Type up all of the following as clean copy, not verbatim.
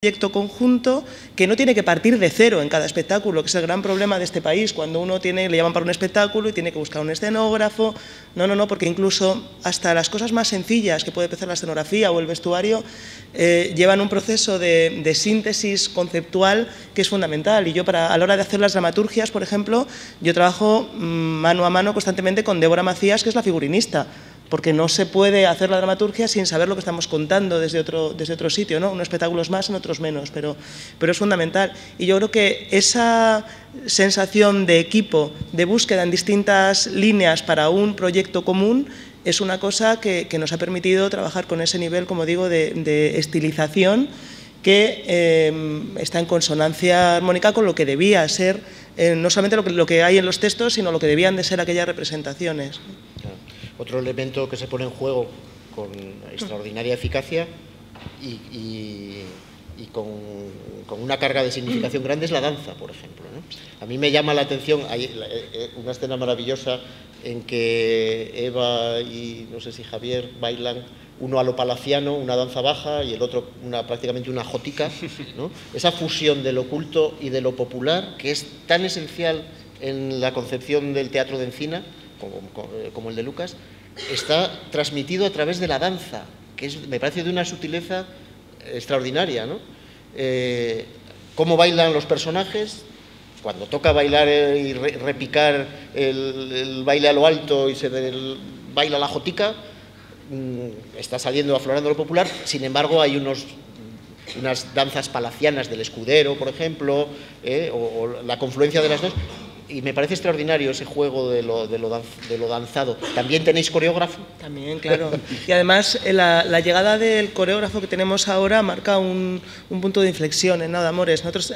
proyecto conjunto que no tiene que partir de cero en cada espectáculo, que es el gran problema de este país, cuando uno le llaman para un espectáculo y tiene que buscar un escenógrafo. No, porque incluso hasta las cosas más sencillas que puede empezar la escenografía o el vestuario llevan un proceso de síntesis conceptual que es fundamental. Y yo a la hora de hacer las dramaturgias, por ejemplo, yo trabajo mano a mano constantemente con Débora Macías, que es la figurinista, porque no se puede hacer la dramaturgia sin saber lo que estamos contando desde otro sitio, ¿no? Unos espectáculos más, en otros menos, pero es fundamental. Y yo creo que esa sensación de equipo, de búsqueda en distintas líneas para un proyecto común, es una cosa que nos ha permitido trabajar con ese nivel, como digo, de estilización que está en consonancia armónica con lo que debía ser, no solamente lo que hay en los textos, sino lo que debían de ser aquellas representaciones. Otro elemento que se pone en juego con extraordinaria eficacia y con una carga de significación grande es la danza, por ejemplo, ¿no? A mí me llama la atención, hay una escena maravillosa en que Eva y no sé si Javier bailan uno a lo palaciano, una danza baja, y el otro prácticamente una jótica, ¿no? Esa fusión de lo culto y de lo popular, que es tan esencial en la concepción del teatro de Encina, como el de Lucas, está transmitido a través de la danza, que me parece de una sutileza extraordinaria, ¿no? Cómo bailan los personajes, cuando toca bailar y repicar el baile a lo alto y se baila la jotica, está saliendo, aflorando lo popular. Sin embargo, hay unas danzas palacianas del escudero, por ejemplo, o la confluencia de las dos. Y me parece extraordinario ese juego de lo danzado. ¿También tenéis coreógrafo? También, claro. Y además la llegada del coreógrafo que tenemos ahora marca un punto de inflexión en Nada Amores. Nosotros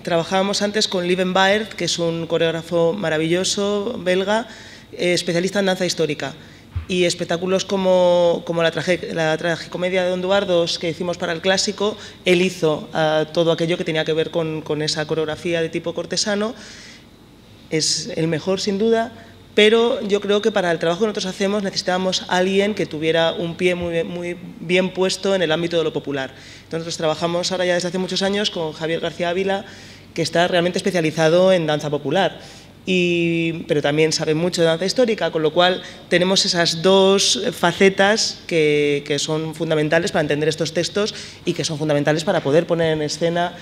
trabajábamos antes con Lieven Baert, que es un coreógrafo maravilloso, belga, especialista en danza histórica. Y espectáculos como la tragicomedia de Don Duardos que hicimos para el clásico, él hizo todo aquello que tenía que ver con esa coreografía de tipo cortesano. Es el mejor, sin duda, pero yo creo que para el trabajo que nosotros hacemos necesitábamos a alguien que tuviera un pie muy bien puesto en el ámbito de lo popular. Entonces trabajamos ahora ya desde hace muchos años con Javier García Ávila, que está realmente especializado en danza popular. Pero también sabe mucho de danza histórica, con lo cual tenemos esas dos facetas que son fundamentales para entender estos textos y que son fundamentales para poder poner en escena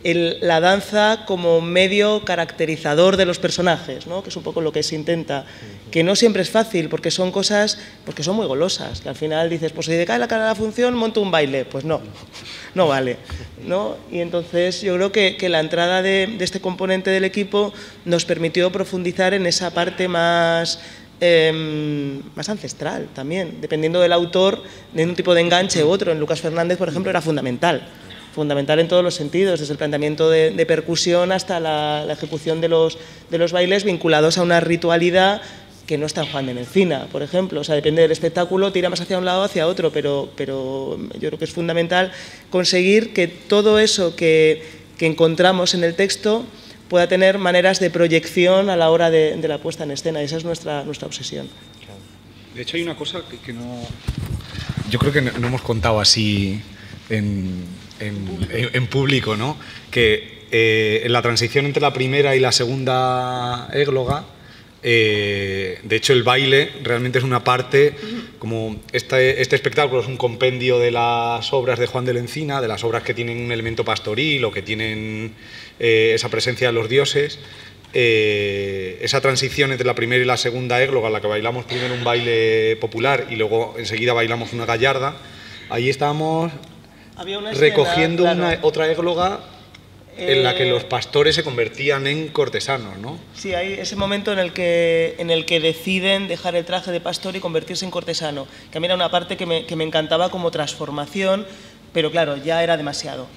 la danza como medio caracterizador de los personajes, ¿no? Que es un poco lo que se intenta, que no siempre es fácil, porque son cosas, porque son muy golosas, que al final dices, pues si te cae la cara de la función, monto un baile. Pues no vale, ¿no? Y entonces yo creo que la entrada de este componente del equipo nos permitió profundizar en esa parte más ancestral también, dependiendo del autor, de un tipo de enganche u otro. En Lucas Fernández, por ejemplo, era fundamental en todos los sentidos, desde el planteamiento de percusión hasta la ejecución de los bailes vinculados a una ritualidad que no está en Juan de Encina, por ejemplo. O sea, depende del espectáculo, tira más hacia un lado o hacia otro, pero yo creo que es fundamental conseguir que todo eso que encontramos en el texto pueda tener maneras de proyección a la hora de la puesta en escena. Esa es nuestra obsesión. De hecho, hay una cosa que no... Yo creo que no hemos contado así en público, ¿no? Que en la transición entre la primera y la segunda égloga, de hecho el baile realmente es una parte, como este espectáculo es un compendio de las obras de Juan de la Encina, de las obras que tienen un elemento pastoril o que tienen esa presencia de los dioses. Esa transición entre la primera y la segunda égloga, en la que bailamos primero un baile popular y luego enseguida bailamos una gallarda, ahí estábamos recogiendo otra égloga en la que los pastores se convertían en cortesanos, ¿no? Sí, hay ese momento en el que deciden dejar el traje de pastor y convertirse en cortesano, que a mí era una parte que me encantaba como transformación, pero claro, ya era demasiado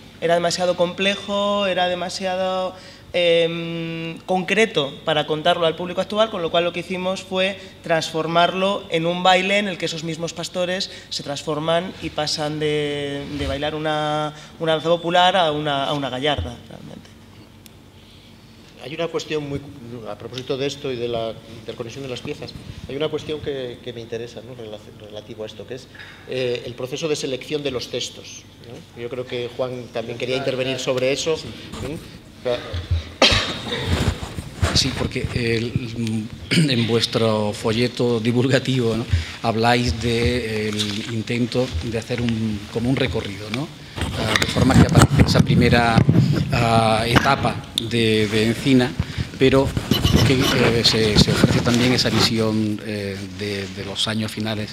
complejo, era demasiado concreto para contarlo al público actual, con lo cual lo que hicimos fue transformarlo en un baile en el que esos mismos pastores se transforman y pasan de bailar una danza popular a una gallarda, realmente. hay una cuestión muy, a propósito de esto y de la interconexión de las piezas, hay una cuestión que me interesa, ¿no?, relativo a esto, que es el proceso de selección de los textos, ¿no? Yo creo que Juan también quería intervenir sobre eso. Sí, porque en vuestro folleto divulgativo, ¿no?, habláis del intento de hacer como un recorrido, ¿no?, de forma que aparece esa primera etapa de Encina, pero que se ofrece también esa visión de los años finales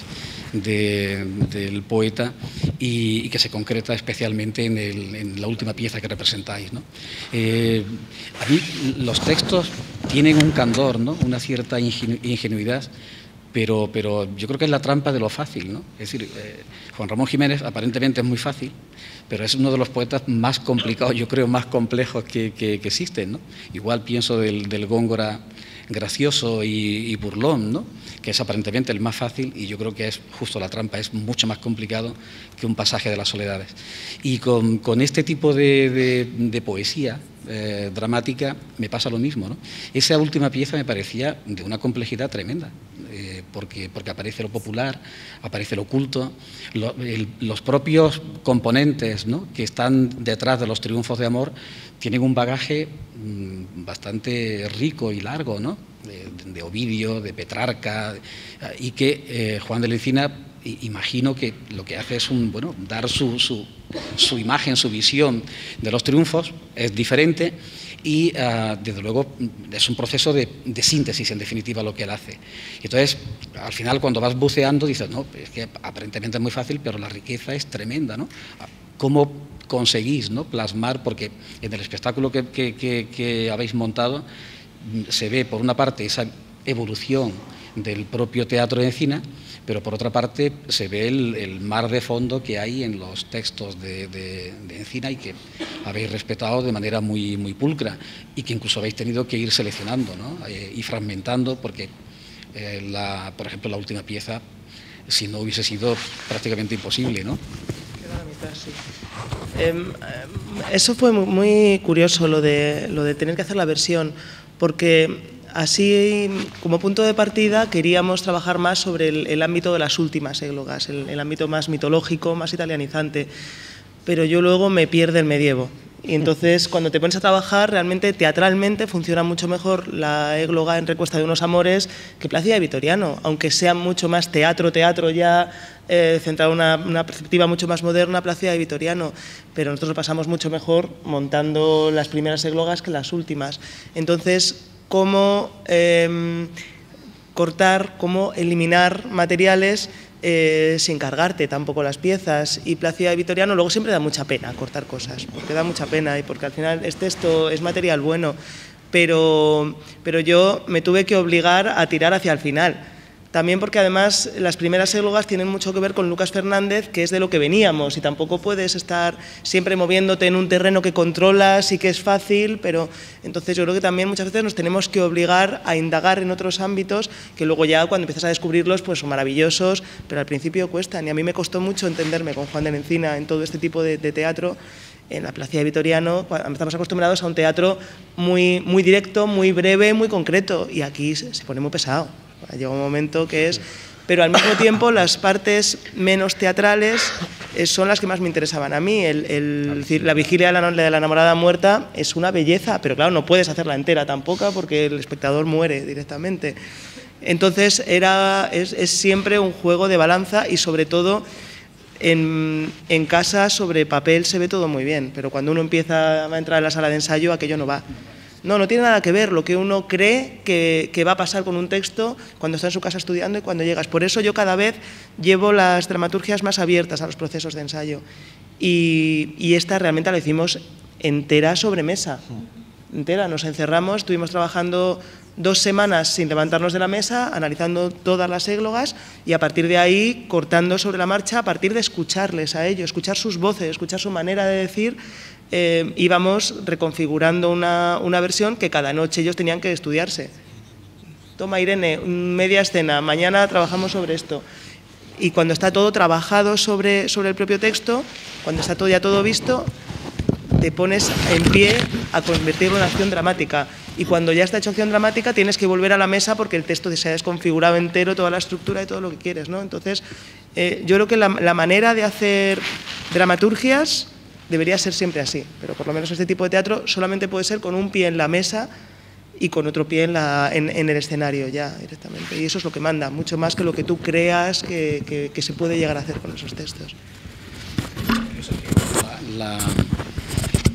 del poeta y que se concreta especialmente en la última pieza que representáis, ¿no? A mí los textos tienen un candor, ¿no?, una cierta ingenuidad, pero yo creo que es la trampa de lo fácil, ¿no? Es decir, Juan Ramón Jiménez aparentemente es muy fácil, pero es uno de los poetas más complicados, yo creo, más complejos que existen, ¿no? Igual pienso del Góngora gracioso y burlón, ¿no?, que es aparentemente el más fácil, y yo creo que es justo la trampa, es mucho más complicado que un pasaje de las soledades. Y con este tipo de poesía dramática me pasa lo mismo, ¿no? Esa última pieza me parecía de una complejidad tremenda, porque aparece lo popular, aparece lo oculto, los propios componentes, ¿no?, que están detrás de los triunfos de amor tienen un bagaje bastante rico y largo, ¿no?, de Ovidio, de Petrarca, y que Juan de la Encina, imagino que lo que hace es dar su imagen, su visión de los triunfos, es diferente y desde luego es un proceso de síntesis, en definitiva, lo que él hace. Entonces, al final, cuando vas buceando, dices, no, es que aparentemente es muy fácil, pero la riqueza es tremenda, ¿no? ¿Cómo conseguís, ¿no?, plasmar? Porque en el espectáculo que habéis montado se ve, por una parte, esa evolución del propio teatro de Encina, pero por otra parte se ve el mar de fondo que hay en los textos de Encina y que habéis respetado de manera muy, muy pulcra y que incluso habéis tenido que ir seleccionando, ¿no?, y fragmentando, porque, por ejemplo, la última pieza, si no hubiese sido prácticamente imposible, ¿no? Queda la mitad, sí. Eso fue muy curioso, lo de tener que hacer la versión, porque así, como punto de partida, queríamos trabajar más sobre el ámbito de las últimas églogas, el ámbito más mitológico, más italianizante, pero yo luego me pierdo el medievo. Y entonces, cuando te pones a trabajar, realmente, teatralmente, funciona mucho mejor la égloga en Recuesta de unos amores que Plácida de Vitoriano, aunque sea mucho más teatro ya, centrado en una perspectiva mucho más moderna, Plácida de Vitoriano, pero nosotros lo pasamos mucho mejor montando las primeras églogas que las últimas. Entonces, cómo cortar, cómo eliminar materiales sin cargarte tampoco las piezas. Y Plácida de Vitoriano luego siempre da mucha pena cortar cosas, porque da mucha pena y porque al final esto es material bueno, pero yo me tuve que obligar a tirar hacia el final. También porque además las primeras églogas tienen mucho que ver con Lucas Fernández, que es de lo que veníamos, y tampoco puedes estar siempre moviéndote en un terreno que controlas y que es fácil, pero entonces yo creo que también muchas veces nos tenemos que obligar a indagar en otros ámbitos que luego ya cuando empiezas a descubrirlos pues son maravillosos, pero al principio cuestan, y a mí me costó mucho entenderme con Juan de la Encina en todo este tipo de teatro. En la Plácida de Vitoriano estamos acostumbrados a un teatro muy, muy directo, muy breve, muy concreto, y aquí se pone muy pesado. Llega un momento que es... Pero al mismo tiempo las partes menos teatrales son las que más me interesaban a mí. La vigilia de la enamorada muerta es una belleza, pero claro, no puedes hacerla entera tampoco porque el espectador muere directamente. Entonces es siempre un juego de balanza y sobre todo en casa sobre papel se ve todo muy bien, pero cuando uno empieza a entrar en la sala de ensayo aquello no va. No tiene nada que ver lo que uno cree que va a pasar con un texto cuando está en su casa estudiando y cuando llegas. Por eso yo cada vez llevo las dramaturgias más abiertas a los procesos de ensayo. Y esta realmente la hicimos entera sobre mesa. Entera, nos encerramos, estuvimos trabajando 2 semanas sin levantarnos de la mesa, analizando todas las églogas y a partir de ahí cortando sobre la marcha, a partir de escucharles a ellos, escuchar sus voces, escuchar su manera de decir. Íbamos reconfigurando una versión que cada noche ellos tenían que estudiarse. Toma, Irene, media escena, mañana trabajamos sobre esto. Y cuando está todo trabajado sobre el propio texto, cuando está ya todo visto, te pones en pie a convertirlo en acción dramática. y cuando ya está hecho acción dramática tienes que volver a la mesa porque el texto se ha desconfigurado entero, toda la estructura y todo lo que quieres, ¿no? Entonces, yo creo que la manera de hacer dramaturgias debería ser siempre así, pero por lo menos este tipo de teatro solamente puede ser con un pie en la mesa y con otro pie en el escenario ya directamente. Y eso es lo que manda, mucho más que lo que tú creas que se puede llegar a hacer con esos textos.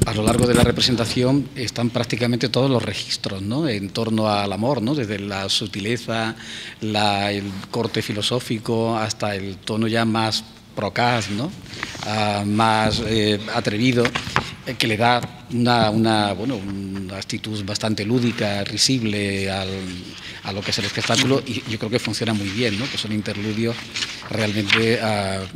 A lo largo de la representación están prácticamente todos los registros, ¿no?, en torno al amor, ¿no?, desde la sutileza, el corte filosófico, hasta el tono ya más procaz, ¿no?, más atrevido, que le da una actitud bastante lúdica, risible a lo que es el espectáculo, y yo creo que funciona muy bien, ¿no?, que son interludios realmente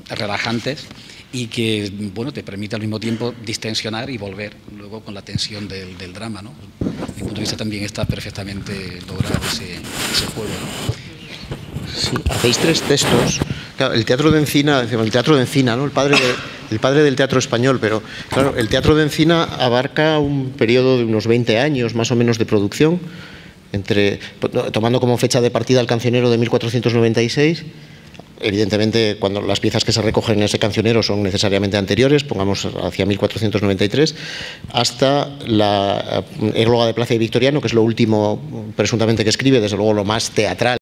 relajantes y que, bueno, te permite al mismo tiempo distensionar y volver luego con la tensión del drama, ¿no? Desde mi punto de vista también está perfectamente logrado ese juego, ¿no? Sí, hacéis 3 textos. Claro, el teatro de Encina, ¿no?, el padre del teatro español, pero claro, el teatro de Encina abarca un periodo de unos 20 años más o menos de producción, tomando como fecha de partida el Cancionero de 1496. Evidentemente, cuando las piezas que se recogen en ese cancionero son necesariamente anteriores, pongamos hacia 1493, hasta la Égloga de Plaza y Victoriano, que es lo último presuntamente que escribe, desde luego lo más teatral